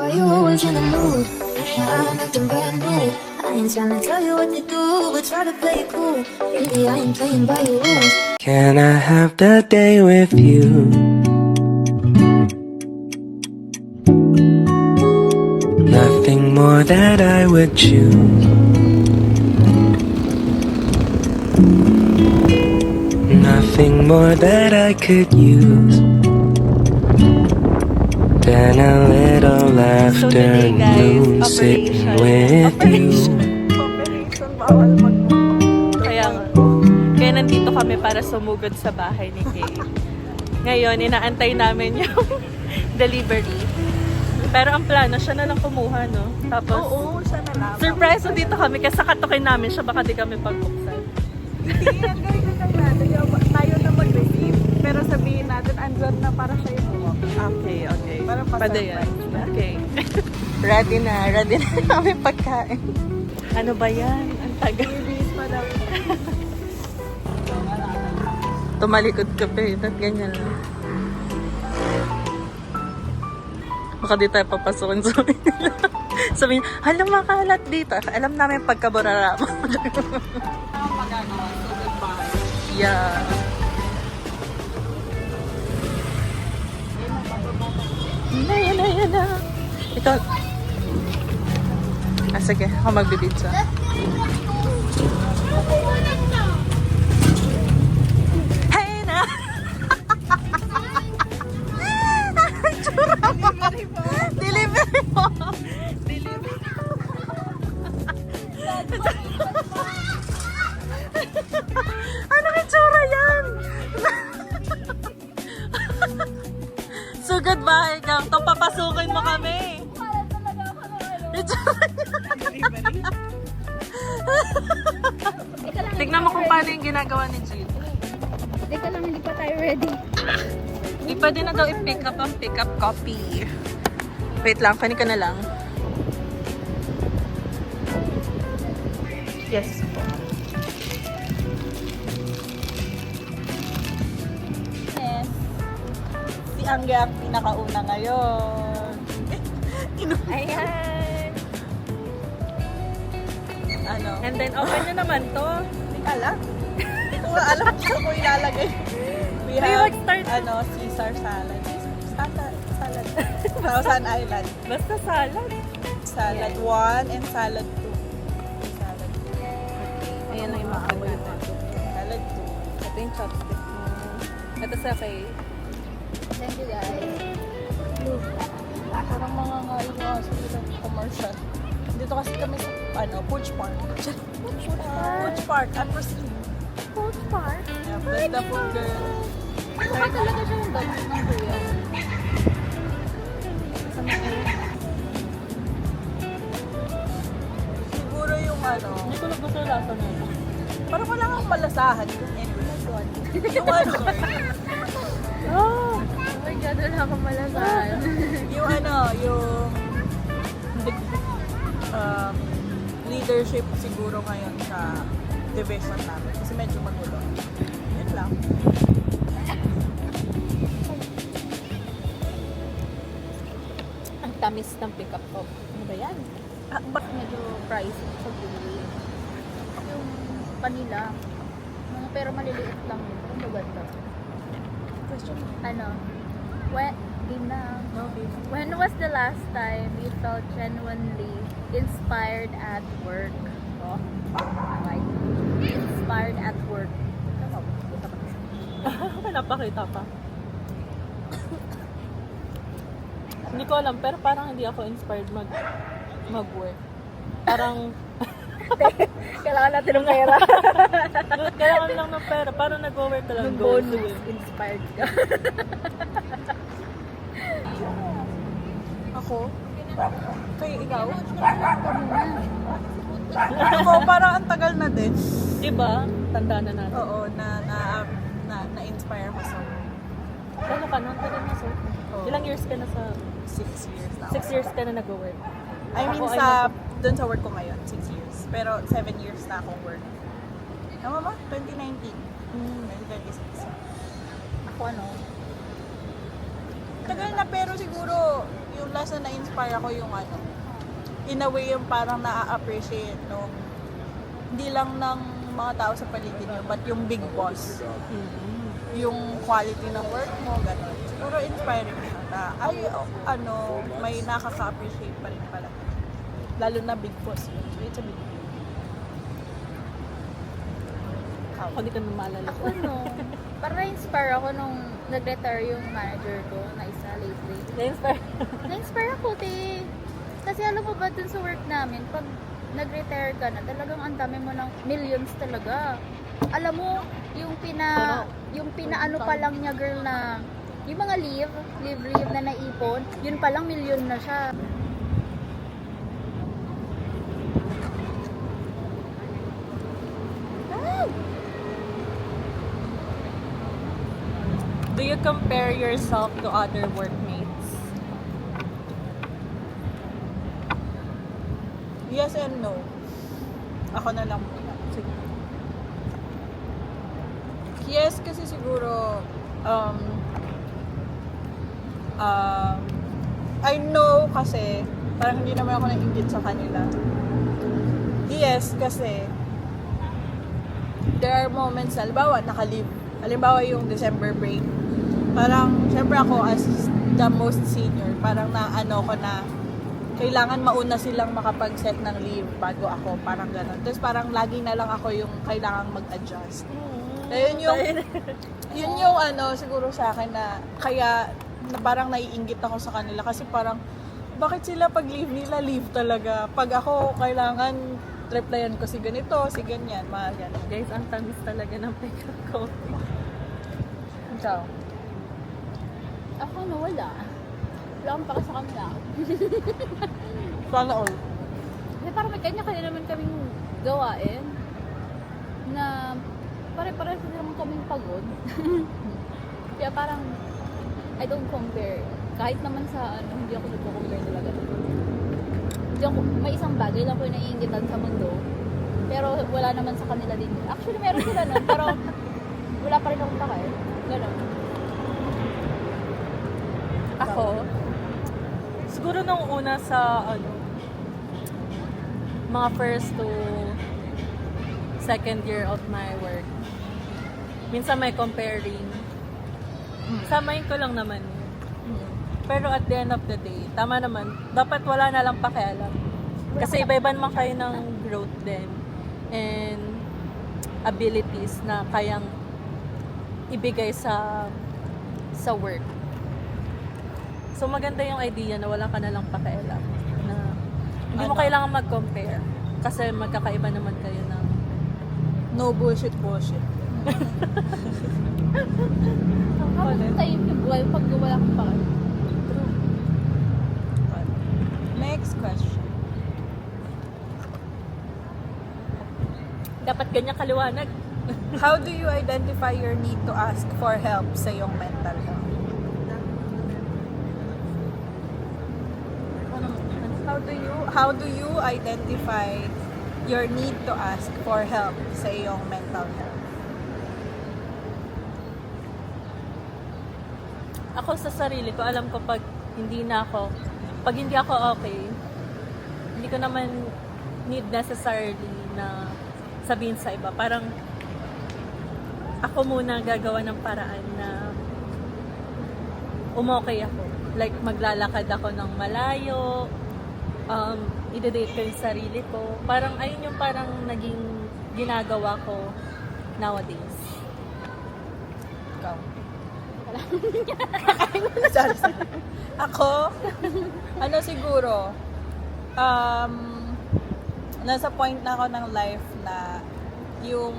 why you always in the mood? Yeah, I'm acting brand new. I ain't trying to tell you what to do, but try to play it cool. Really, I ain't playing by your rules. Can I have that day with you? Nothing more that I would choose. Nothing more that I could use than a little laughter today, and guys, blue sitting with you. Operation, bawal Kaya nga. Kaya nandito kami para sumugod sa bahay ni Kay. Ngayon, inaantay namin yung delivery. Pero ang plano, siya na lang kumuha, no? Tapos, Oo, siya na lang. surprise dito kami kasi katukin namin siya, baka di kami pagbuksan. Hindi, ang gawin lang natin. Tayo na mag-receive. Pero sabihin natin, andyan na para siya yung buwak. Okay, okay. Para Pwede yan. pa-surprise. Okay. ready na kami pagkain. Ano ba yan? Ang tagal. Babies pa daw. Tumalikod ka pa eh. Ba't ganyan lang? Baka di tayo papasukin sa nila. Sabihin, halang makalat dito. Alam namin pagkaburarama. Magagawa. So, goodbye. Yeah. Yan na. Ito. Sige. Ako magbibidsa. Hey na! Tsura mo! Delivery mo! Delivery Anong itsura yan? So goodbye, gang. Itong papasukin mo kami. Itsura niya. Tignan mo kung paano yung ginagawa ni Jill. Teka lang, hindi pa tayo ready. Di pwede na daw i-pick up ang pick-up copy. Wait lang, kanin ka na lang. Yes po. Yes. Si Angge ang pinakauna ngayon. Ayan. Ano? And then, open nyo naman to. Hindi ka alam. Kung alam ko kung ilalagay. We May have, mag-start. Caesar salad. Salad. Thousand Island. Basta salad. Salad 1 and salad 2. Salad 2. Ayan lang yung mga natin. Salad Ito yung chopstick mo. Ito sa kay. Thank you guys. 2. Parang mga nga sa commercial. Dito kasi kami sa Pooch Park. Pooch Park. At Roslyn. Food park. Yeah, that's the food girl. Parang talaga siya yung dogs ng kuya. Siguro yung Hindi ko lang gusto yung lasa na ito. parang wala kang malasahan. Yung Oh my God, wala akong malasahan. yung leadership siguro ngayon sa division namin. Kasi medyo magulo. Yun lang. Ang tamis ng pick-up ko. Ano ba yan? Ba't Medyo pricey sa bili. Yung panila, mga pero maliliit lang yun. Ang maganda. question? Ano? Game na. Okay. When was the last time you felt genuinely inspired at work? Oh, like, inspired at work. Napakita pa. Hindi ko alam, pero parang hindi ako inspired mag-work. Parang Kailangan natin ng pera. kailangan lang ng pera. Parang nag-work ka lang. Yung Go, bonus, sige. inspired ka. Ako? Kayo ikaw? Ako, parang ang tagal na din. Diba? Tanda na natin. Oo, na-inspire ko sa Kano ka nun? Tagal na, sir. Oo. Ilang years ka na sa... 6 years na. 6 years ka na nag-work. I mean, Ako ay dun sa work ko ngayon, 6 years. Pero 7 years na akong work. Tama ba? 2019. 2026. Ako ano? Tagal na pero siguro yung last na na-inspire ako yung ano, in a way yung parang na-appreciate no, hindi lang ng mga tao sa paligid nyo, but yung big boss. Yung quality ng work mo, gano'n. Siguro inspiring siya na, ay, ano, may nakaka-appreciate pa rin pala. Lalo na big boss yun. So, it's a big deal. Ako hindi ko na maalala. Ako no, parang na-inspire ako nung nag-retire yung manager ko na isa lately. Na-inspire. Na-inspire ako, te. Kasi alam mo ba dun sa work namin, pag nag-retire ka na, talagang ang dami mo ng millions talaga. Alam mo, yung pinaano pa lang niya girl na, yung mga leave na naipon, yun pa lang milyon na siya. Do you compare yourself to other workmates? Yes and no. Ako na lang muna. Sige. Yes, kasi siguro, I know kasi, parang hindi naman ako nainggit sa kanila. Yes, kasi, there are moments, halimbawa, naka-leave. Halimbawa, yung December break. Parang, syempre ako, as the most senior, parang naano ko na, kailangan mauna silang makapag-set ng leave bago ako, parang gano'n. Tapos parang lagi na lang ako yung kailangang mag-adjust. Ayun yun yung ano, siguro sa akin na, kaya na parang naiinggit ako sa kanila kasi parang, bakit sila pag leave nila, leave talaga. Pag ako, kailangan replyan ko si ganito, si ganyan, mga gano'n. Guys, ang tamis talaga ng pick-up coffee. Ikaw? Ako no, wala. Wala akong paka sa kanila. Sana all. Kasi parang may kanya-kanya naman kaming gawain na pare-pareho naman kaming pagod. Kaya parang I don't compare. Kahit naman sa ano, hindi ako nagko-compare talaga. Hindi ako, may isang bagay lang ko yung naiingitan sa mundo. Pero wala naman sa kanila din. Actually, meron sila nun, pero wala pa rin akong paka eh. Ganon. Ako, siguro nung una sa ano, mga first to second year of my work, minsan may comparing. Samayin ko lang naman yun. Pero at the end of the day, tama naman, dapat wala na lang pakialam. Kasi iba-iba naman kayo ng growth din and abilities na kayang ibigay sa work. So maganda yung idea na wala ka na lang pakialam. Na hindi mo kailangan mag-compare kasi magkakaiba naman kayo ng No bullshit. Habang tayo yung buhay pag wala akong paka. Next question. dapat ganyan kaliwanag. How do you identify your need to ask for help sa iyong mental health? How do you identify your need to ask for help sa iyong mental health? Ako sa sarili ko, alam ko pag hindi ako okay, hindi ko naman need necessarily na sabihin sa iba. Parang ako muna gagawa ng paraan na umokay ako. Like maglalakad ako ng malayo, i-date ko yung sarili ko. Parang ayun yung parang naging ginagawa ko nowadays. Ikaw? Sorry. Ako, ano siguro, nasa point na ako ng life na yung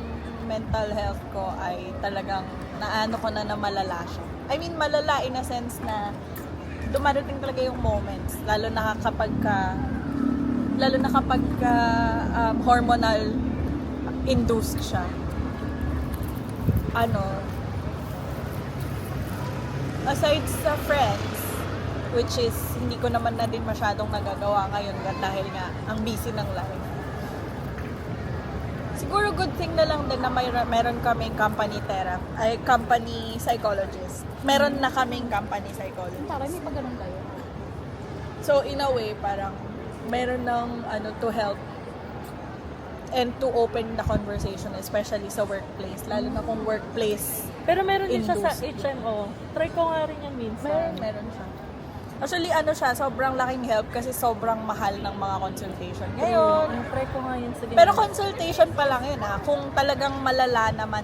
mental health ko ay talagang naano ko na malala siya. I mean, malala in a sense na dumarating talaga yung moments, lalo na kapag hormonal induced siya. Aside sa friends, which is hindi ko naman na din masyadong nagagawa ngayon dahil nga ang busy ng life. Siguro good thing na lang din na meron kaming company psychologist. Meron na kaming company psychologist. Taray, may pag ganun kayo. So, in a way, parang meron ng to help and to open the conversation, especially sa workplace. Lalo na kung workplace. Pero meron din siya sa Induced. HMO. Try ko nga rin yan minsan. Meron siya. Actually, siya, sobrang laking help kasi sobrang mahal ng mga consultation. Ngayon, Try ko nga yun sa pero consultation pa lang yun kung talagang malala naman.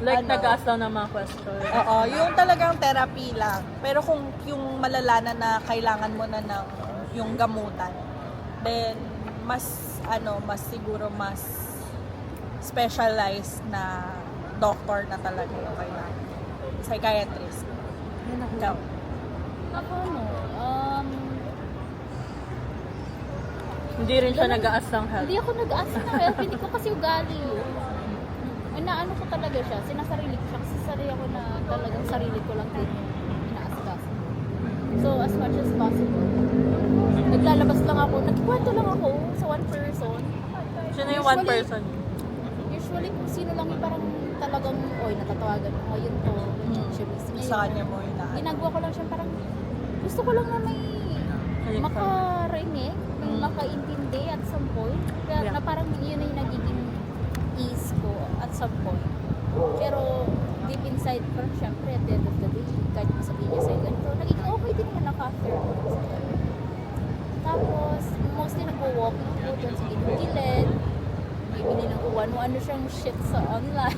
like, ano? nag-ask daw ng mga question. Oo, yung talagang therapy lang. Pero kung yung malala na kailangan mo na ng yung gamutan, then mas siguro mas specialized na doctor na talaga yung kailangan. Psychiatrist. Ikaw. Ako Hindi rin siya nag-ask ng help. hindi ako nag-ask ng help. Hindi ko kasi ugali yun. Inaano ko talaga siya. Sinasarili ko siya. Kasi sarili ako na talagang sarili ko lang din yung inaasikaso. So, as much as possible, naglalabas lang ako. Nagkwento lang ako sa one person. Siya na yung one Usually, person. Usually, kung sino lang yung parang talagang, natatawagan mo ngayon to. Siya busy ngayon. Sa kanya mo yun Ginagawa ko lang siya parang gusto ko lang na may makarinig, may makaintindi at some point. Kaya na parang yun na yung nagiging ease ko at some point. Pero deep inside, parang syempre at the end of the day, kahit masabihin niya sa'yo ganito, nagiging okay din naman after. Tapos, mostly nag-walking po dyan sa gilid. May bili ng kung ano siyang shit sa online.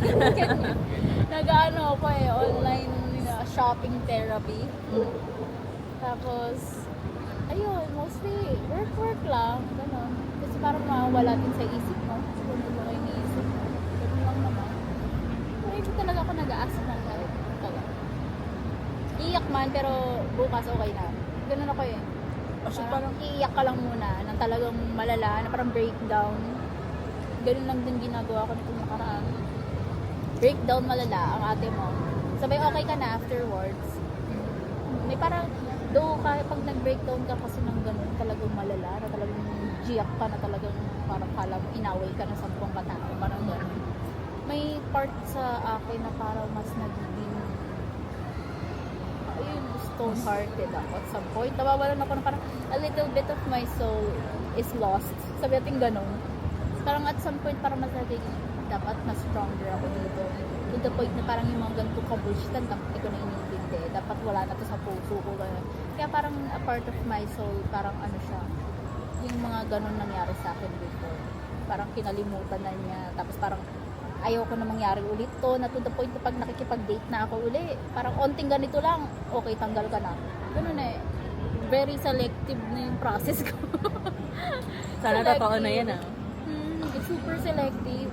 Nag-ano ako online shopping therapy. Tapos, ayun, mostly work lang, gano'n. Kasi parang mawala din sa isip mo. Ganun mo kayo iniisip. Ganun lang naman. Pero hindi talaga ako nag-ask ng help. Iyak man, pero bukas okay na. Ganun ako eh. Kasi Parang iiyak ka lang muna ng talagang malala, na parang breakdown. Ganun lang din ginagawa ko nitong nakaraan. Breakdown malala ang ate mo. Sabay okay ka na afterwards. May parang, though kahit pag nag-breakdown ka kasi ng ganun, talagang malala, na talagang giyak ka na talagang parang kala mo, inaway ka na 10 katao, parang ganun. May part sa akin na parang mas nagiging, stone-hearted ako at some point. Nawawalan ako na parang a little bit of my soul is lost. Sabi natin ganun. Parang at some point, parang mas nagiging, dapat mas stronger ako dito. To the point na parang yung mga ganito kabullshit, hindi ko na iniintindi. Dapat wala na to sa puso ko. Ganun. Kaya parang a part of my soul, parang siya, yung mga ganun nangyari sa akin before. Parang kinalimutan na niya. Tapos parang ayaw ko na mangyari ulit to, na to the point na pag nakikipag-date na ako uli, parang onting ganito lang, okay, tanggal ka na. Ganun eh. Very selective na yung process ko. Sana totoo na yan Super selective.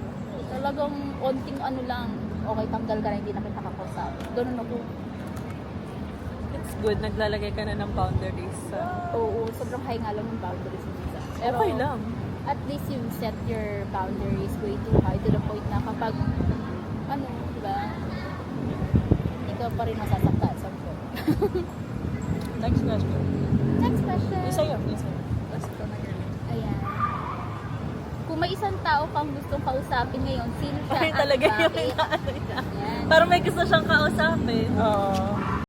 Talagang onting lang, okay, tanggal ka na, hindi na kita kakusap. Ganun ako. It's good, naglalagay ka na ng boundaries. Oo, sobrang high nga lang ng boundaries minsan. Pero, Okay lang. at least you set your boundaries way too high to the point na kapag, diba, ikaw pa rin masasakta at some point. Next question. Next question. Isa yun. Ayan. Kung may isang tao kang gustong kausapin ngayon, sino siya Ay, at talaga yung bakit? inaano niya. Ayan. Parang may gusto siyang kausapin. Oo.